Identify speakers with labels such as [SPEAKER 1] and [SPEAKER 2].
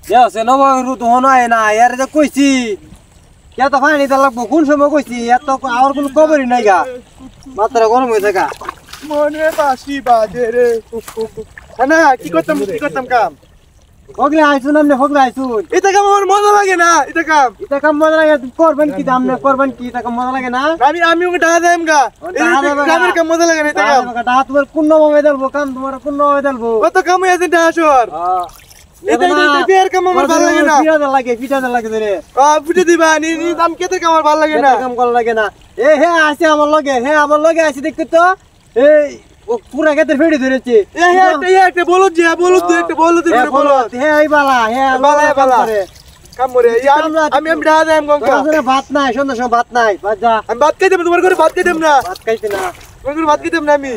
[SPEAKER 1] ইয়া সে নব রুত হনায় না ইয়ার যে কইছি কে তো পানি দা লাগবো কোন সময় কইছি এত আর কোন খবরই নাই গা মাত্রা গরম হয়ে থাকা
[SPEAKER 2] মনে বাসি বাজে রে না কি করতাম কাম
[SPEAKER 1] হগলে আইছুন আমনে হগলে আইছুন
[SPEAKER 2] এটা কাম আমার মজা লাগে না এটা কাম
[SPEAKER 1] মজা লাগে করবেন কি দাম না করবেন কি এটা কাম মজা লাগে না
[SPEAKER 2] আমি ওকে ডাহা দেম গা কামের কাম মজা লাগে না এটা কাম
[SPEAKER 1] ডাহা তোমার কোন নবে দেলবো কাম তোমার কোন নবে দেলবো
[SPEAKER 2] কত কাম হইছে ডাহা শহর এটা বিয়ার কাম আমার ভালো লাগে না
[SPEAKER 1] পিটাতে লাগে রে
[SPEAKER 2] পিটে দিবা নি দাম কেতে কাম আমার ভালো লাগে না
[SPEAKER 1] কাম করা লাগে না এ হে আসে আমার লগে আসে দেখতে তো এই পুরা কেতে ফেড়ে ধরেছে
[SPEAKER 2] একটা বলদ একটা বলদ
[SPEAKER 1] হে এই বালা
[SPEAKER 2] কাম করে আমি ডাহা দেম গঙ্কা
[SPEAKER 1] ভাত নাই সন্ধ্যা ভাত নাই বাজা
[SPEAKER 2] আমি ভাত খাইতে তোমার ঘরে ভাত খাইতাম না
[SPEAKER 1] ভাত খাইতে না
[SPEAKER 2] তোমার ঘরে ভাত খাইতাম না আমি